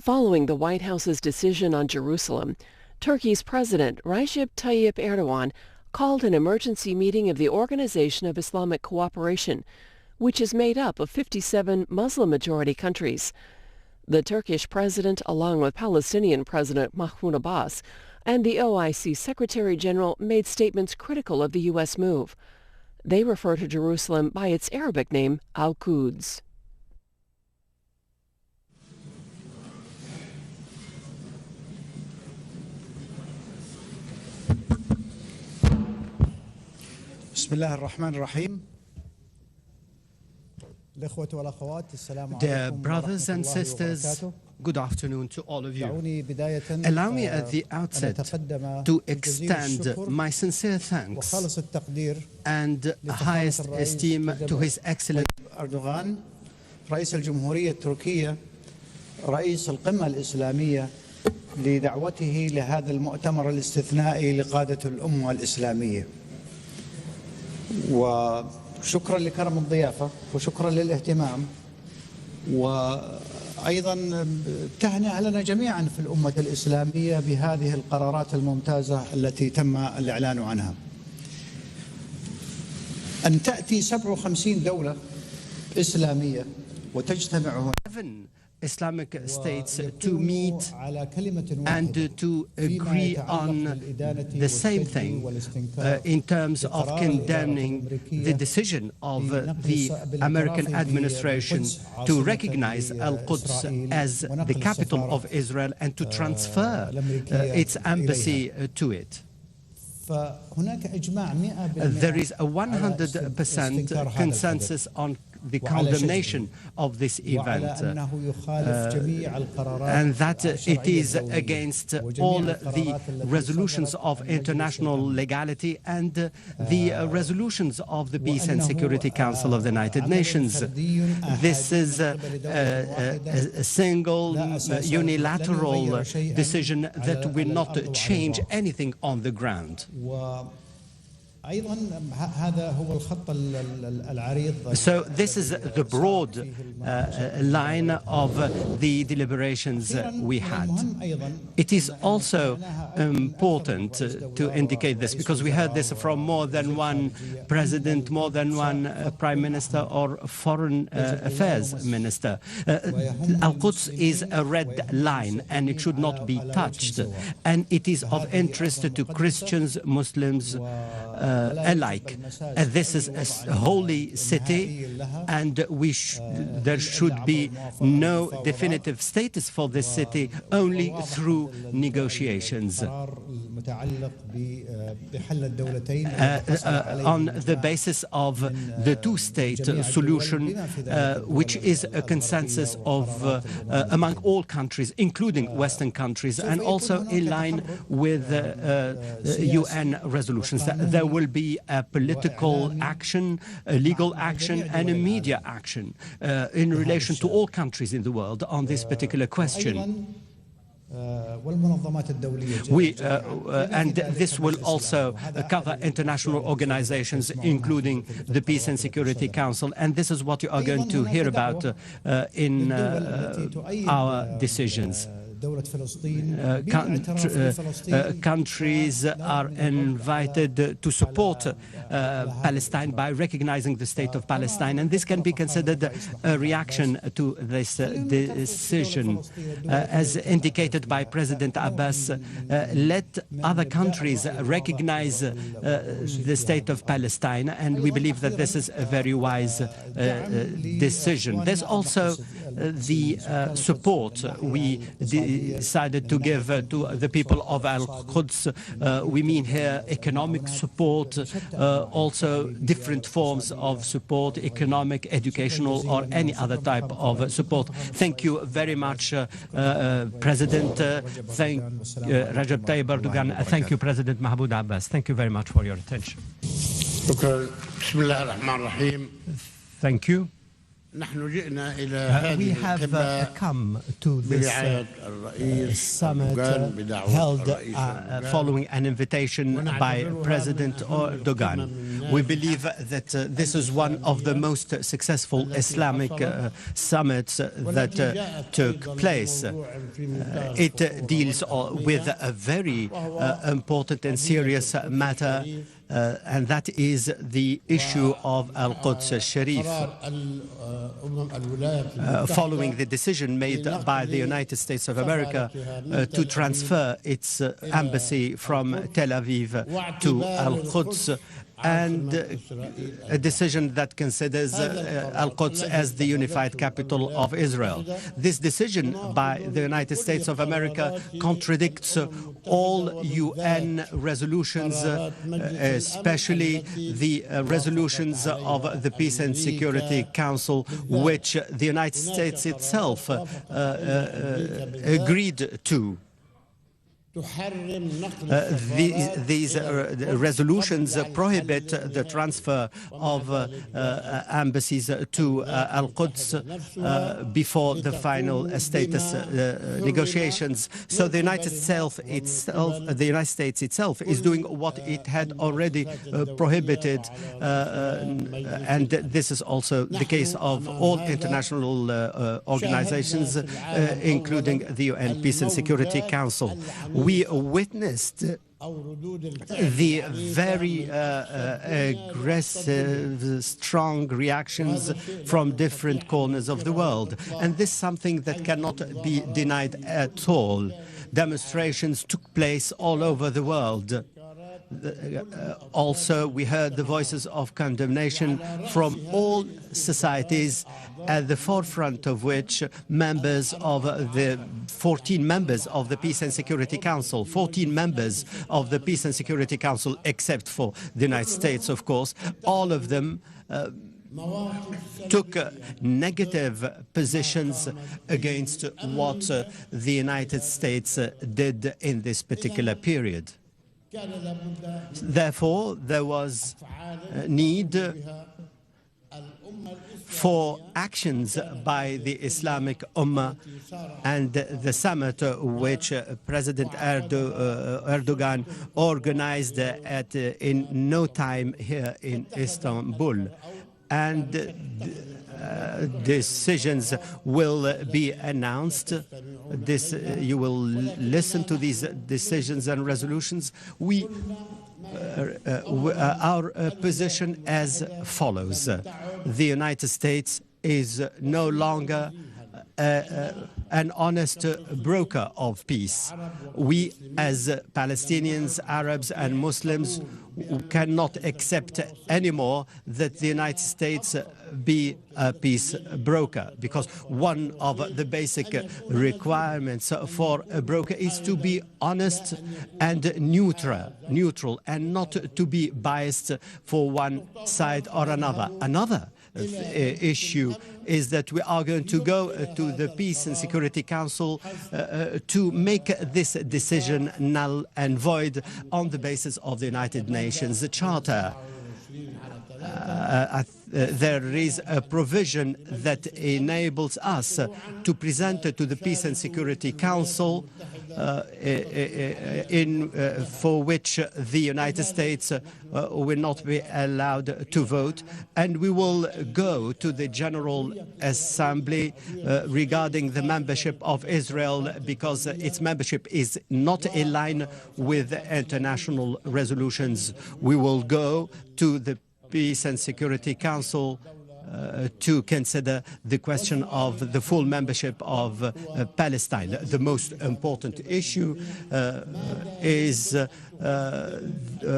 Following the White House's decision on Jerusalem, Turkey's President Rajib Tayyip Erdogan called an emergency meeting of the Organization of Islamic Cooperation, which is made up of 57 Muslim-majority countries. The Turkish president, along with Palestinian President Mahmoud Abbas, and the OIC Secretary-General made statements critical of the U.S. move. They refer to Jerusalem by its Arabic name, Al-Quds. Dear brothers and sisters, good afternoon to all of you. Allow me at the outset to extend my sincere thanks and highest esteem to His Excellency Erdogan, رئيس الجمهورية التركية، رئيس القمة الإسلامية، لدعوته لهذا المؤتمر الاستثنائي لقادة الأمة الإسلامية. وشكرا لكرم الضيافة وشكرا للاهتمام، وأيضا تهنئة لنا جميعا في الأمة الإسلامية بهذه القرارات الممتازة التي تم الإعلان عنها. أن تأتي 57 دولة إسلامية وتجتمع هنا Islamic states to meet and to agree on the same thing in terms of condemning the decision of the American administration to recognize Al-Quds as the capital of Israel and to transfer its embassy to it. There is a 100% consensus on the condemnation of this event, and that it is against all the resolutions of international legality and the resolutions of the Peace and Security Council of the United Nations. This is a single unilateral decision that will not change anything on the ground. So this is the broad line of the deliberations we had. It is also important to indicate this, because we heard this from more than one president, more than one prime minister or foreign affairs minister. Al-Quds is a red line and it should not be touched, and it is of interest to Christians, Muslims, alike. This is a holy city, and there should be no definitive status for this city, only through negotiations. On the basis of the two-state solution, which is a consensus of among all countries, including Western countries, and also in line with UN resolutions. There will be a political action, a legal action, and a media action in relation to all countries in the world on this particular question. And this will also cover international organizations, including the Peace and Security Council, and this is what you are going to hear about in our decisions. Countries are invited to support Palestine by recognizing the state of Palestine, and this can be considered a reaction to this decision. As indicated by President Abbas, let other countries recognize the state of Palestine, and we believe that this is a very wise decision. There's also the support we decided to give to the people of Al-Quds. We mean here economic support, also different forms of support, economic, educational, or any other type of support. Thank you very much, President. Thank Rajib Tayyip Erdogan. Thank you, President Mahmoud Abbas. Thank you very much for your attention. Thank you. We have come to this summit held following an invitation by President Erdogan. We believe that this is one of the most successful Islamic summits that took place. It deals with a very important and serious matter, and that is the issue of Al-Quds Sharif. Following the decision made by the United States of America to transfer its embassy from Tel Aviv to Al-Quds, and a decision that considers Al-Quds as the unified capital of Israel. This decision by the United States of America contradicts all UN resolutions, especially the resolutions of the Peace and Security Council, which the United States itself agreed to. These resolutions prohibit the transfer of embassies to Al-Quds before the final status negotiations. So the United States itself is doing what it had already prohibited, and this is also the case of all international organizations, including the UN Peace and Security Council. We witnessed the very aggressive, strong reactions from different corners of the world. And this is something that cannot be denied at all. Demonstrations took place all over the world. Also, we heard the voices of condemnation from all societies, at the forefront of which members of the 14 members of the Peace and Security Council, 14 members of the Peace and Security Council, except for the United States, of course, all of them took negative positions against what the United States did in this particular period. Therefore, there was a need for actions by the Islamic Ummah, and the summit which President Erdogan organized in no time here in Istanbul. And decisions will be announced. You will listen to these decisions and resolutions. Our position as follows. The United States is no longer an honest broker of peace. We, as Palestinians, Arabs, and Muslims, cannot accept anymore that the United States be a peace broker, because one of the basic requirements for a broker is to be honest and neutral, and not to be biased for one side or another. Another issue is that we are going to go to the Peace and Security Council to make this decision null and void on the basis of the United Nations Charter. There is a provision that enables us to present to the Peace and Security Council for which the United States will not be allowed to vote, and we will go to the General Assembly regarding the membership of Israel, because its membership is not in line with international resolutions. We will go to the Peace and Security Council to consider the question of the full membership of Palestine. The most important issue is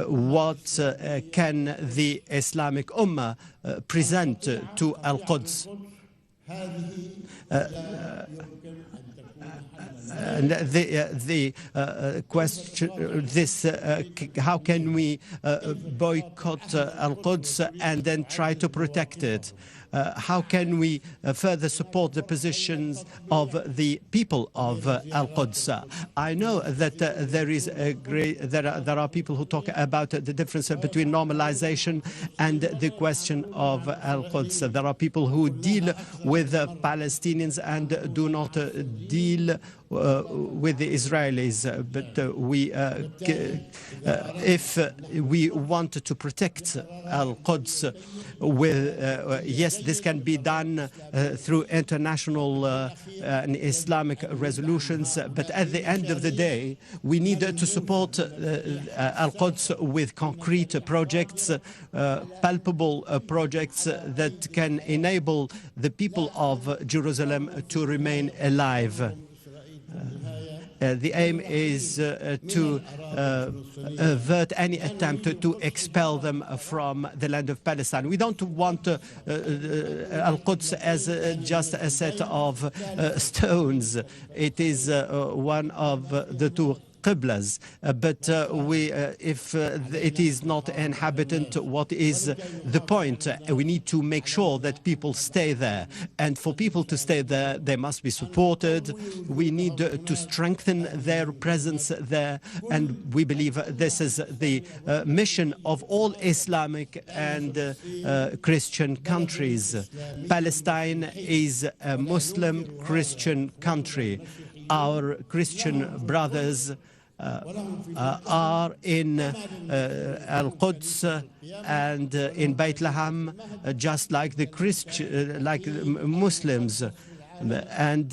what can the Islamic Ummah present to Al-Quds. And the question, how can we boycott Al-Quds and then try to protect it? How can we further support the positions of the people of Al-Quds? I know that there are people who talk about the difference between normalization and the question of Al-Quds. There are people who deal with Palestinians and do not deal with the Israelis, but if we want to protect Al-Quds with, yes, this can be done through international and Islamic resolutions, but at the end of the day, we need to support Al-Quds with concrete projects, palpable projects that can enable the people of Jerusalem to remain alive. The aim is to avert any attempt to expel them from the land of Palestine. We don't want Al-Quds as just a set of stones. It is one of the two Qiblas, but if it is not inhabitant, what is the point? We need to make sure that people stay there, and for people to stay there, they must be supported. We need to strengthen their presence there, and we believe this is the mission of all Islamic and Christian countries. Palestine is a Muslim Christian country. Our Christian brothers are in Al-Quds and in Bethlehem, just like the like Muslims, and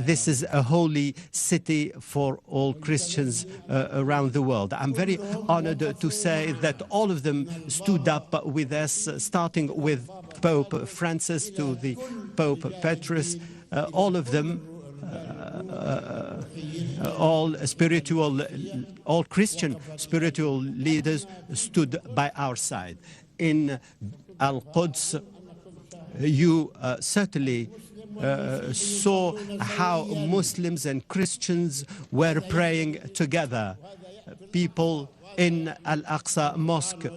this is a holy city for all Christians around the world. I'm very honored to say that all of them stood up with us, starting with Pope Francis to the Pope Petrus. All of them, all Christian spiritual leaders stood by our side. In Al-Quds, you certainly saw how Muslims and Christians were praying together. People in Al-Aqsa Mosque,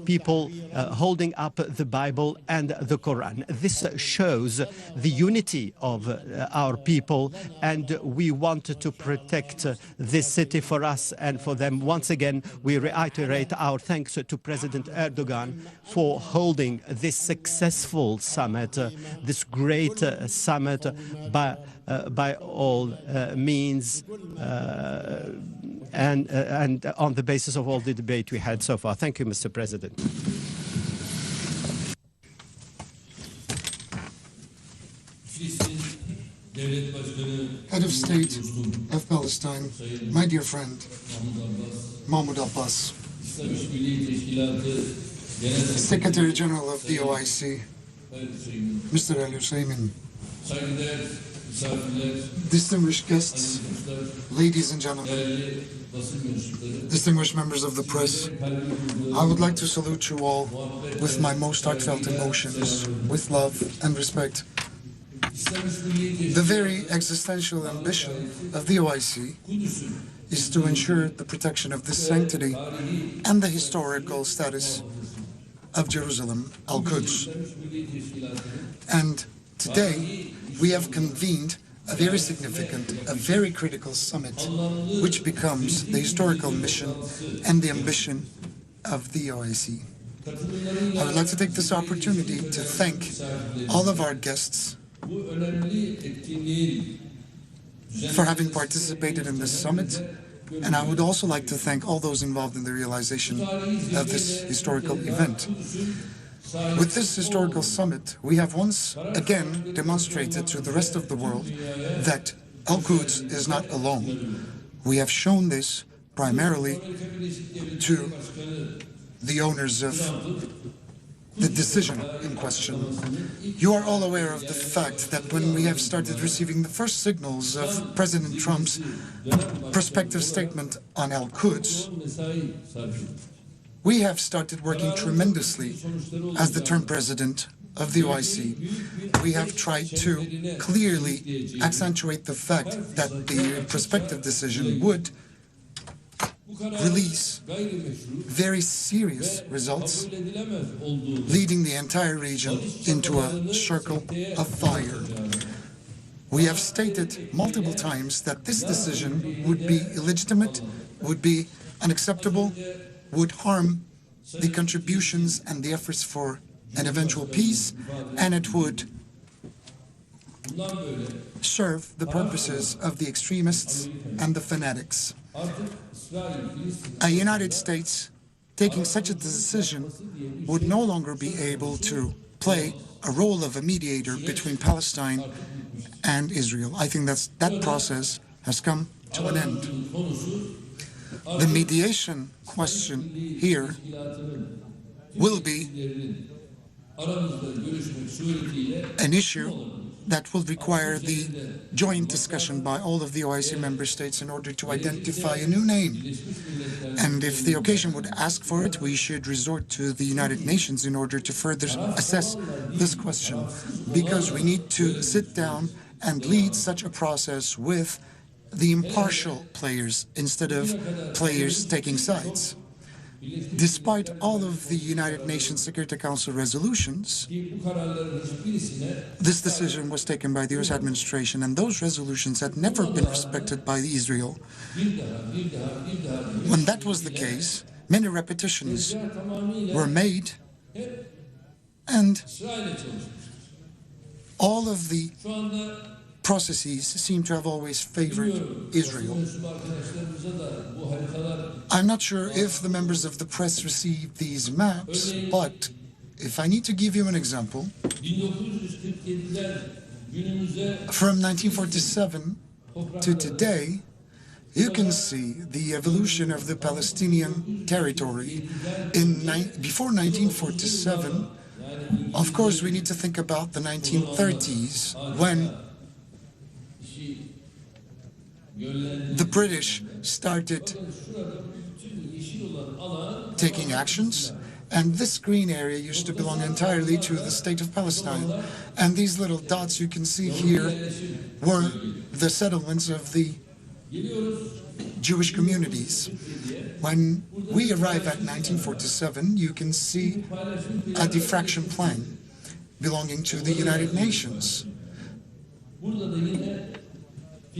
people holding up the Bible and the Quran. This shows the unity of our people, and we want to protect this city for us and for them. Once again, we reiterate our thanks to President Erdogan for holding this successful summit, this great summit by all means, and on the basis of all the debate we had so far. Thank you, Mr. President. Head of State of Palestine, my dear friend, Mahmoud Abbas, Secretary General of the OIC, Mr. Al-Husaymin, distinguished guests, ladies and gentlemen, distinguished members of the press, I would like to salute you all with my most heartfelt emotions, with love and respect. The very existential ambition of the OIC is to ensure the protection of the sanctity and the historical status of Jerusalem, Al-Quds. And today, we have convened a very significant, a very critical summit, which becomes the historical mission and the ambition of the OIC. I would like to take this opportunity to thank all of our guests for having participated in this summit, and I would also like to thank all those involved in the realization of this historical event. With this historical summit, we have once again demonstrated to the rest of the world that Al-Quds is not alone. We have shown this primarily to the owners of the decision in question. You are all aware of the fact that when we have started receiving the first signals of President Trump's prospective statement on Al-Quds, we have started working tremendously as the term president of the OIC. We have tried to clearly accentuate the fact that the prospective decision would release very serious results, leading the entire region into a circle of fire. We have stated multiple times that this decision would be illegitimate, would be unacceptable, would harm the contributions and the efforts for an eventual peace, and it would serve the purposes of the extremists and the fanatics. A United States taking such a decision would no longer be able to play a role of a mediator between Palestine and Israel. I think that process has come to an end. The mediation question here will be an issue that will require the joint discussion by all of the OIC member states in order to identify a new name. And if the occasion would ask for it, we should resort to the United Nations in order to further assess this question, because we need to sit down and lead such a process with the impartial players instead of players taking sides. Despite all of the United Nations Security Council resolutions, this decision was taken by the US administration, and those resolutions had never been respected by Israel. When that was the case, many repetitions were made, and all of the processes seem to have always favored Israel. I'm not sure if the members of the press received these maps, but if I need to give you an example, from 1947 to today, you can see the evolution of the Palestinian territory. Before 1947, of course, we need to think about the 1930s, when the British started taking actions, and this green area used to belong entirely to the state of Palestine. And these little dots you can see here were the settlements of the Jewish communities. When we arrive at 1947, you can see a diffraction plan belonging to the United Nations.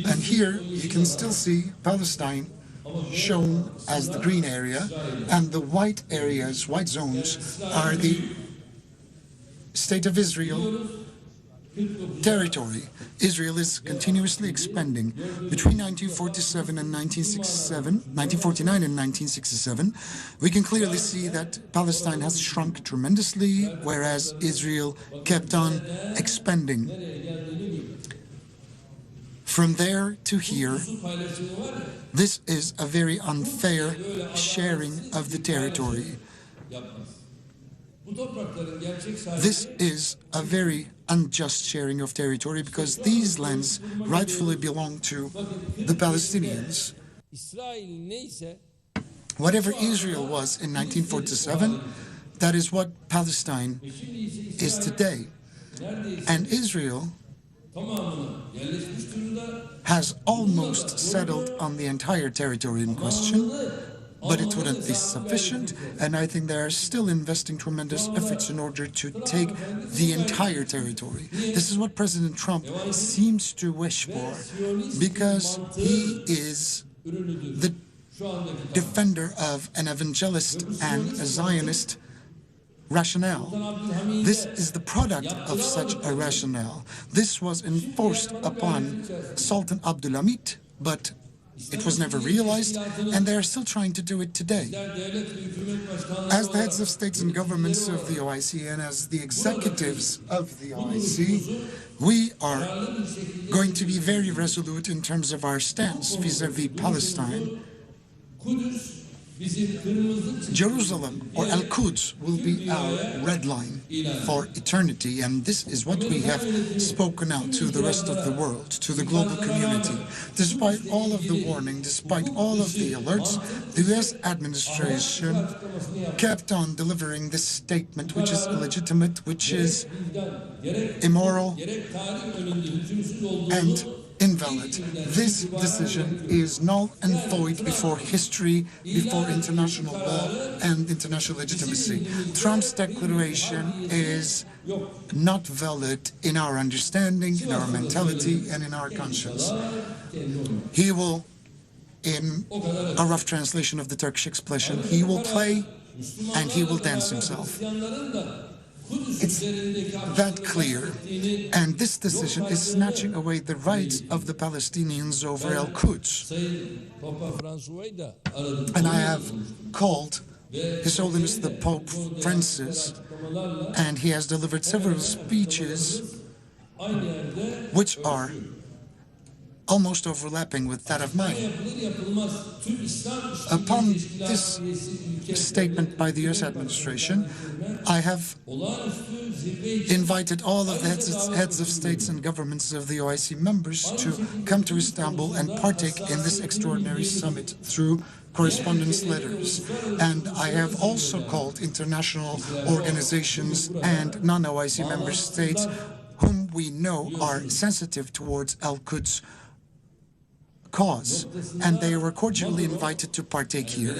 And here you can still see Palestine shown as the green area, and the white areas, white zones, are the State of Israel territory. Israel is continuously expanding. Between 1947 and 1949 and 1967, we can clearly see that Palestine has shrunk tremendously, whereas Israel kept on expanding. From there to here, this is a very unfair sharing of the territory. This is a very unjust sharing of territory, because these lands rightfully belong to the Palestinians. Whatever Israel was in 1947, that is what Palestine is today. And Israel has almost settled on the entire territory in question, but it wouldn't be sufficient, and I think they are still investing tremendous efforts in order to take the entire territory. This is what President Trump seems to wish for, because he is the defender of an evangelist and a Zionist rationale. This is the product of such a rationale. This was enforced upon Sultan Abdulhamid, but it was never realized, and they are still trying to do it today. As the heads of states and governments of the OIC and as the executives of the OIC, we are going to be very resolute in terms of our stance vis-à-vis Palestine. Jerusalem, or Al-Quds, will be our red line for eternity, and this is what we have spoken out to the rest of the world, to the global community. Despite all of the warning, despite all of the alerts, the US administration kept on delivering this statement, which is illegitimate, which is immoral and invalid. This decision is null and void before history, before international law and international legitimacy. Trump's declaration is not valid in our understanding, in our mentality, and in our conscience. He will, in a rough translation of the Turkish expression, he will play and he will dance himself. It's that clear, and this decision is snatching away the rights of the Palestinians over Al-Quds. And I have called His Holiness the Pope Francis, and he has delivered several speeches which are almost overlapping with that of mine. Upon this statement by the U.S. administration, I have invited all of the heads of states and governments of the OIC members to come to Istanbul and partake in this extraordinary summit through correspondence letters. And I have also called international organizations and non-OIC member states whom we know are sensitive towards Al-Quds cause, and they were cordially invited to partake here.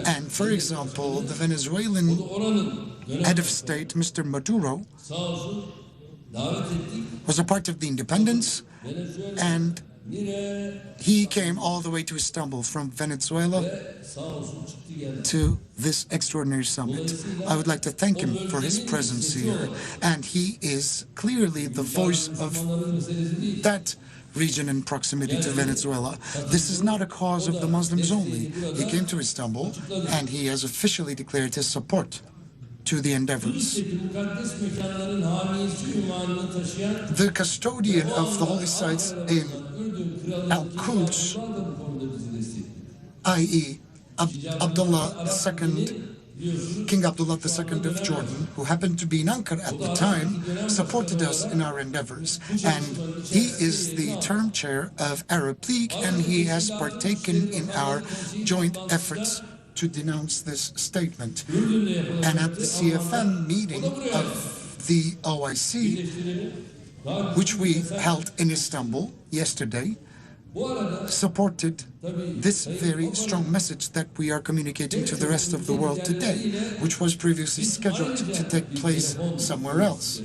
And for example, the Venezuelan head of state, Mr. Maduro, was a part of the independence, and he came all the way to Istanbul from Venezuela to this extraordinary summit. I would like to thank him for his presence here, and he is clearly the voice of that region in proximity to Venezuela. This is not a cause of the Muslims only. He came to Istanbul and he has officially declared his support to the endeavors. The custodian of the holy sites in Al-Quds, i.e. Abdullah II, King Abdullah II of Jordan, who happened to be in Ankara at the time, supported us in our endeavors. And he is the term chair of Arab League, and he has partaken in our joint efforts to denounce this statement. And at the CFM meeting of the OIC, which we held in Istanbul yesterday, supported this very strong message that we are communicating to the rest of the world today, which was previously scheduled to take place somewhere else.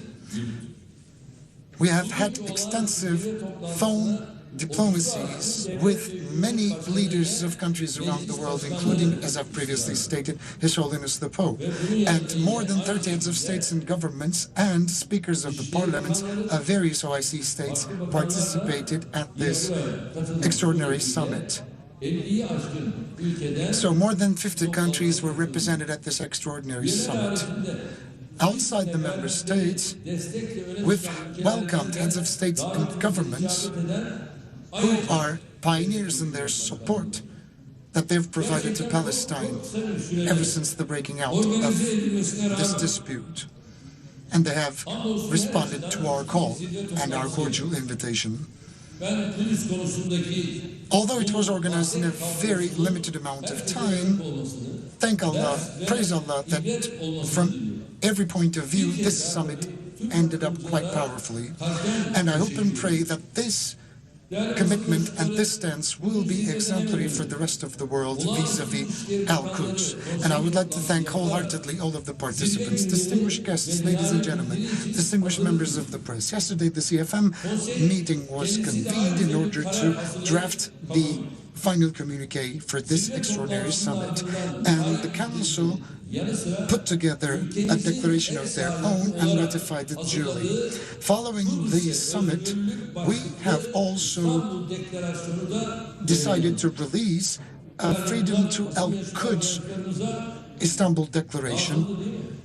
We have had extensive phone diplomacies with many leaders of countries around the world, including, as I've previously stated, His Holiness the Pope, and more than 30 heads of states and governments and speakers of the parliaments of various OIC states participated at this extraordinary summit. So more than 50 countries were represented at this extraordinary summit. Outside the member states, we've welcomed heads of states and governments who are pioneers in their support that they've provided to Palestine ever since the breaking out of this dispute. And they have responded to our call and our cordial invitation. Although it was organized in a very limited amount of time, thank Allah, praise Allah, that from every point of view, this summit ended up quite powerfully. And I hope and pray that this commitment and this stance will be exemplary for the rest of the world vis-a-vis Al-Quds. And I would like to thank wholeheartedly all of the participants, distinguished guests, ladies and gentlemen, distinguished members of the press. Yesterday, the CFM meeting was convened in order to draft the final communique for this extraordinary summit. And the Council put together a declaration of their own and ratified it duly. Following the summit, we have also decided to release a Freedom to Al-Quds Istanbul Declaration,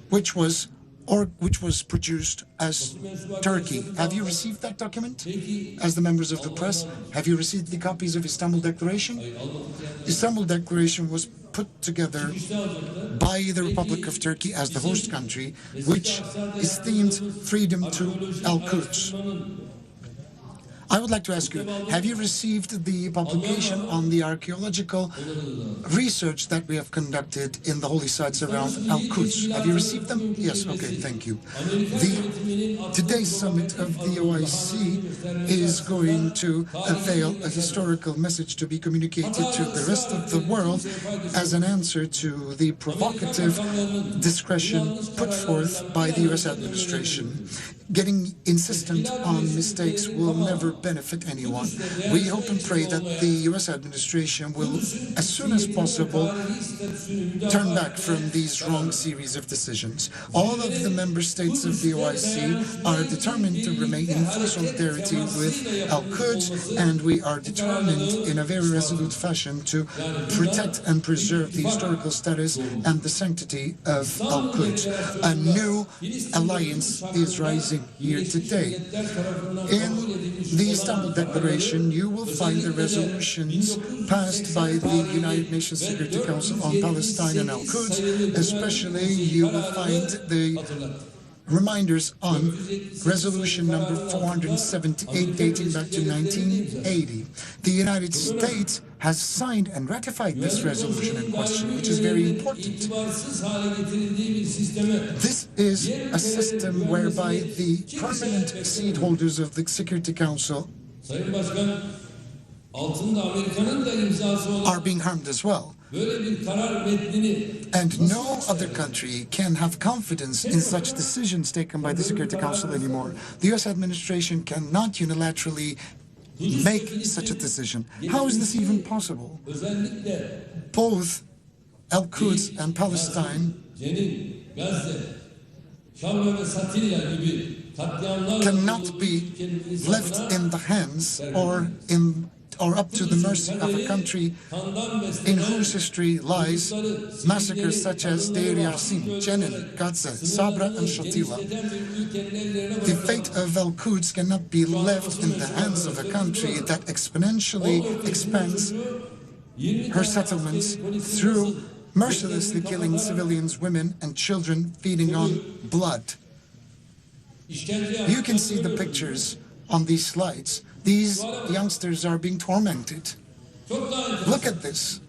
which was produced as Turkey. Have you received that document? As the members of the press, have you received the copies of Istanbul Declaration? Istanbul Declaration was put together by the Republic of Turkey as the host country, which is themed Freedom to Al-Quds. I would like to ask you, have you received the publication on the archaeological research that we have conducted in the holy sites around Al-Quds? Have you received them? Yes, okay, thank you. Today's summit of the OIC is going to avail a historical message to be communicated to the rest of the world as an answer to the provocative discretion put forth by the US administration. Getting insistent on mistakes will never benefit anyone. We hope and pray that the US administration will, as soon as possible, turn back from these wrong series of decisions. All of the member states of the OIC are determined to remain in full solidarity solidarity with Al-Quds, and we are determined in a very resolute fashion to protect and preserve the historical status and the sanctity of Al-Quds. A new alliance is rising here today. In the Istanbul Declaration, you will find the resolutions passed by the United Nations Security Council on Palestine and Al-Quds. Especially, you will find the reminders on resolution number 478 dating back to 1980. The United States has signed and ratified this resolution in question, which is very important. This is a system whereby the permanent seat holders of the Security Council are being harmed as well. And no other country can have confidence in such decisions taken by the Security Council anymore. The U.S. administration cannot unilaterally make such a decision. How is this even possible? Both Al-Quds and Palestine cannot be left in the hands or up to the mercy of a country in whose history lies massacres such as Deir Yassin, Jenin, Gaza, Sabra, and Shatila. The fate of Al-Quds cannot be left in the hands of a country that exponentially expands her settlements through mercilessly killing civilians, women, and children, feeding on blood. You can see the pictures on these slides. These youngsters are being tormented. Look at this.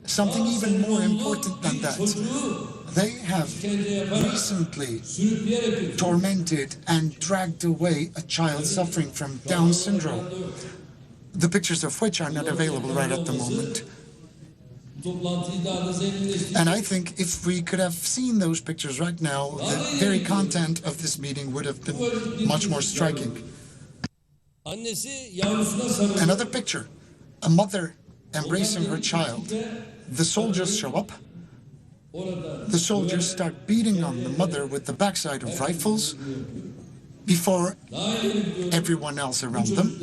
Something even more important than that. They have recently tormented and dragged away a child suffering from Down syndrome, the pictures of which are not available right at the moment. And I think if we could have seen those pictures right now, the very content of this meeting would have been much more striking. Another picture, a mother embracing her child. The soldiers show up. The soldiers start beating on the mother with the backside of rifles before everyone else around them,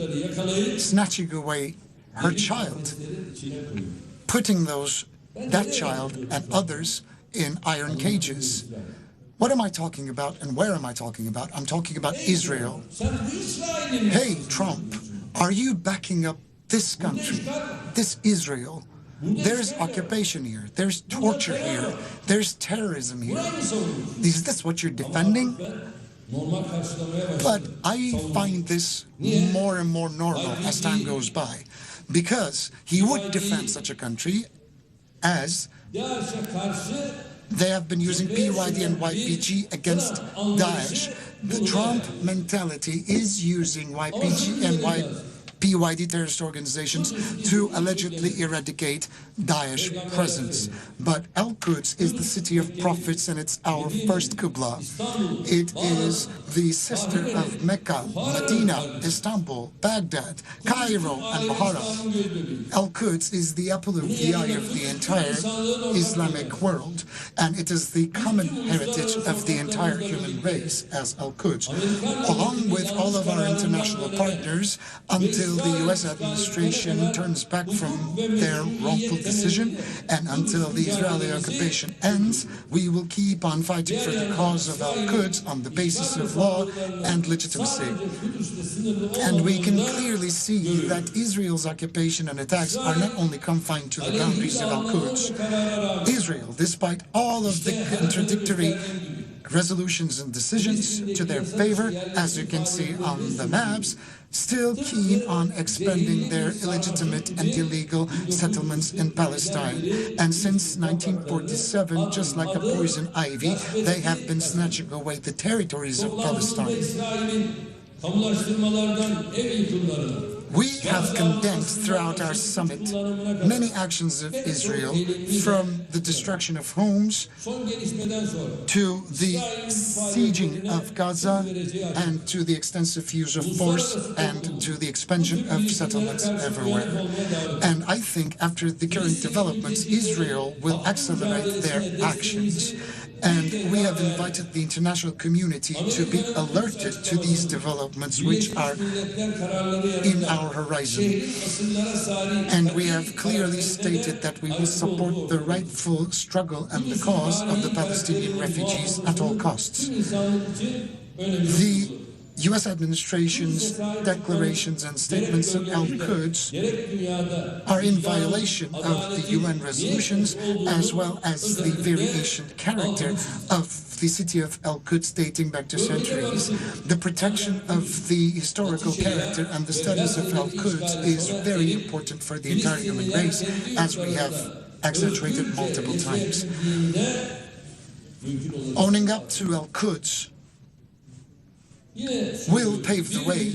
snatching away her child, putting that child and others in iron cages. What am I talking about and where am I talking about? I'm talking about Israel. Hey, Trump, are you backing up this country, this Israel? There's occupation here, there's torture here, there's terrorism here. Is this what you're defending? But I find this more and more normal as time goes by, because he would defend such a country as they have been using PYD and YPG against Daesh. The Trump mentality is using YPG and PYD terrorist organizations to allegedly eradicate Daesh presence. But Al-Quds is the city of prophets, and it's our first Qibla. It is the sister of Mecca, Medina, Istanbul, Baghdad, Cairo, and Bahara. Al-Quds is the apple of the eye of the entire Islamic world, and it is the common heritage of the entire human race as Al-Quds, along with all of our international partners, until the U.S. administration turns back from their wrongful decision, and until the Israeli occupation ends, we will keep on fighting for the cause of Al-Quds on the basis of law and legitimacy. And we can clearly see that Israel's occupation and attacks are not only confined to the boundaries of Al-Quds. Israel, despite all of the contradictory resolutions and decisions to their favor, as you can see on the maps, still keen on expanding their illegitimate and illegal settlements in Palestine. And since 1947, just like a poison ivy, they have been snatching away the territories of Palestine. We have condemned throughout our summit many actions of Israel, from the destruction of homes to the sieging of Gaza and to the extensive use of force and to the expansion of settlements everywhere. And I think after the current developments, Israel will accelerate their actions. And we have invited the international community to be alerted to these developments which are in our horizon. And we have clearly stated that we will support the rightful struggle and the cause of the Palestinian refugees at all costs. The U.S. administration's declarations and statements of Al-Quds are in violation of the UN resolutions, as well as the very ancient character of the city of Al-Quds dating back to centuries. The protection of the historical character and the status of Al-Quds is very important for the entire human race, as we have accentuated multiple times. Owning up to Al-Quds will pave the way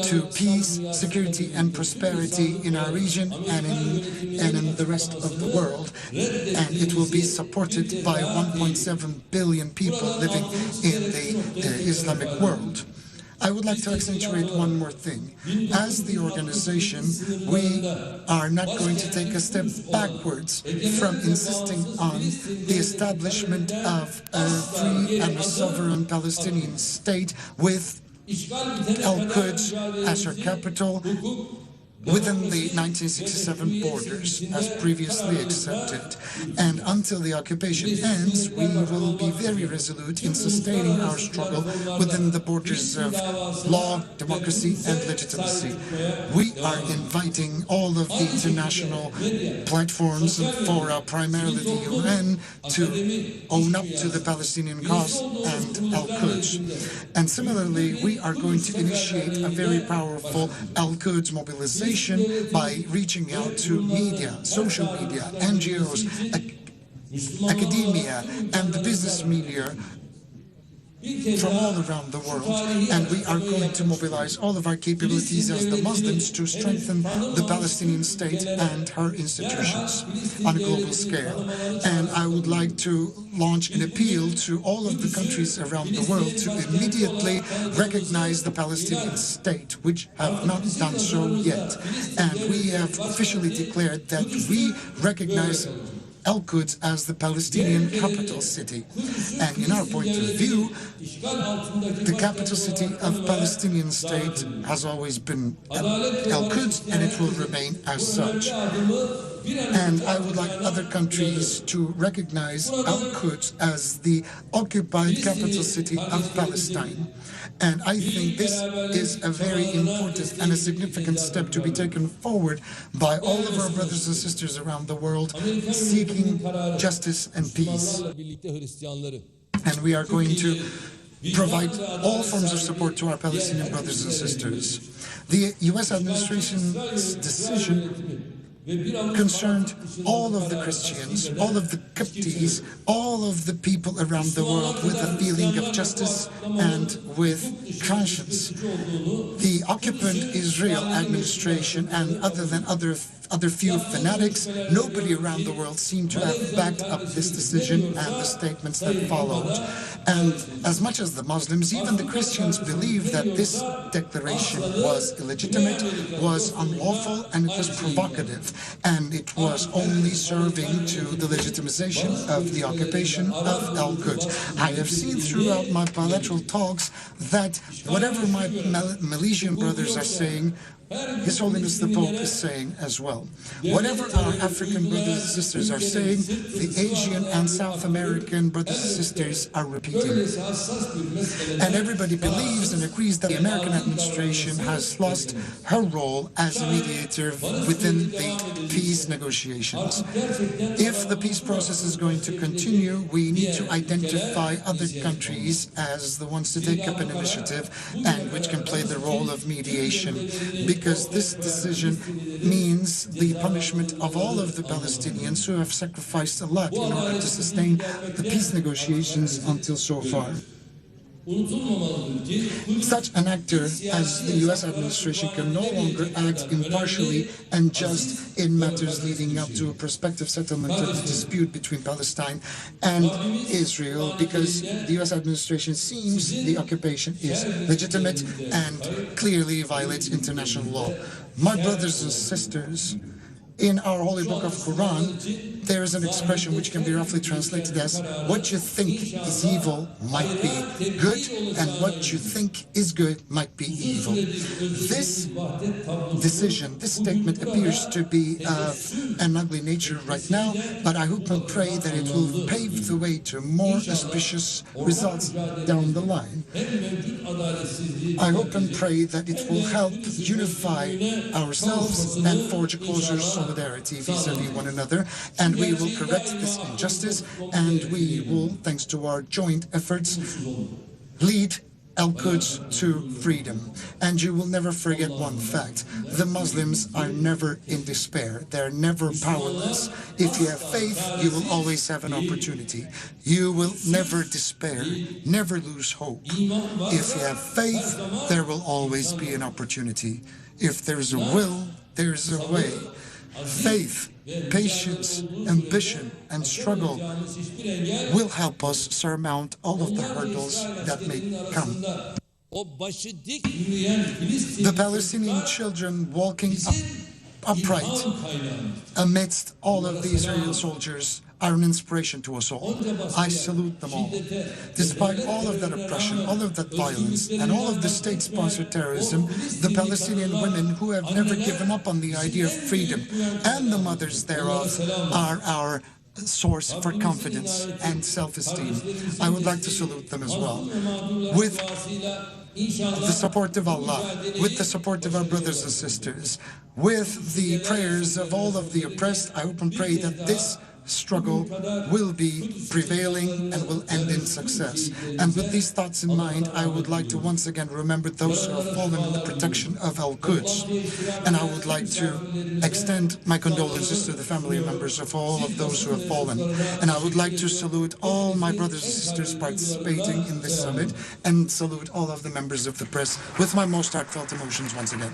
to peace, security, and prosperity in our region and in the rest of the world. And it will be supported by 1.7 billion people living in the Islamic world. I would like to accentuate one more thing. As the organization, we are not going to take a step backwards from insisting on the establishment of a free and sovereign Palestinian state with Al-Quds as her capital within the 1967 borders, as previously accepted. And until the occupation ends, we will be very resolute in sustaining our struggle within the borders of law, democracy, and legitimacy. We are inviting all of the international platforms and fora, primarily the UN, to own up to the Palestinian cause and Al-Quds. And similarly, we are going to initiate a very powerful Al-Quds mobilization by reaching out to media, social media, NGOs, academia, and the business media from all around the world. And we are going to mobilize all of our capabilities as the Muslims to strengthen the Palestinian state and her institutions on a global scale. And I would like to launch an appeal to all of the countries around the world to immediately recognize the Palestinian state, which have not done so yet. And we have officially declared that we recognize Al-Quds as the Palestinian capital city. And in our point of view, the capital city of Palestinian state has always been Al-Quds, and it will remain as such. And I would like other countries to recognize Al-Quds as the occupied capital city of Palestine. And I think this is a very important and a significant step to be taken forward by all of our brothers and sisters around the world seeking justice and peace. And we are going to provide all forms of support to our Palestinian brothers and sisters. The U.S. administration's decision concerned all of the Christians, all of the Copts, all of the people around the world with a feeling of justice and with conscience. The occupant Israel administration, and other than other few fanatics, nobody around the world seemed to have backed up this decision and the statements that followed. And as much as the Muslims, even the Christians believe that this declaration was illegitimate, was unlawful, and it was provocative. And it was only serving to the legitimization of the occupation of Al-Quds. I have seen throughout my bilateral talks that whatever my Malaysian brothers are saying, His Holiness the Pope is saying as well. Whatever our African brothers and sisters are saying, the Asian and South American brothers and sisters are repeating. And everybody believes and agrees that the American administration has lost her role as a mediator within the peace negotiations. If the peace process is going to continue, we need to identify other countries as the ones to take up an initiative and which can play the role of mediation, because this decision means the punishment of all of the Palestinians who have sacrificed a lot in order to sustain the peace negotiations until so far. Such an actor as the U.S. administration can no longer act impartially and just in matters leading up to a prospective settlement of the dispute between Palestine and Israel, because the U.S. administration seems the occupation is legitimate and clearly violates international law. My brothers and sisters, In our holy book of Quran, there is an expression which can be roughly translated as, what you think is evil might be good, and what you think is good might be evil. This decision, this statement appears to be of an ugly nature right now, but I hope and pray that it will pave the way to more auspicious results down the line. I hope and pray that it will help unify ourselves and forge a closer solidarity vis-a-vis one another, and we will correct this injustice, and we will, thanks to our joint efforts, lead Al-Quds to freedom. And you will never forget one fact: the Muslims are never in despair. They're never powerless. If you have faith, you will always have an opportunity. You will never despair, never lose hope. If you have faith, there will always be an opportunity. If there's a will, there's a way. Faith, patience, ambition, and struggle will help us surmount all of the hurdles that may come. The Palestinian children walking upright amidst all of the Israeli soldiers are an inspiration to us all. I salute them all. Despite all of that oppression, all of that violence, and all of the state-sponsored terrorism, the Palestinian women who have never given up on the idea of freedom, and the mothers thereof, are our source for confidence and self-esteem. I would like to salute them as well. With the support of Allah, with the support of our brothers and sisters, with the prayers of all of the oppressed, I hope and pray that this struggle will be prevailing and will end in success. And with these thoughts in mind, I would like to once again remember those who have fallen in the protection of Al-Quds. And I would like to extend my condolences to the family members of all of those who have fallen. And I would like to salute all my brothers and sisters participating in this summit, and salute all of the members of the press with my most heartfelt emotions once again.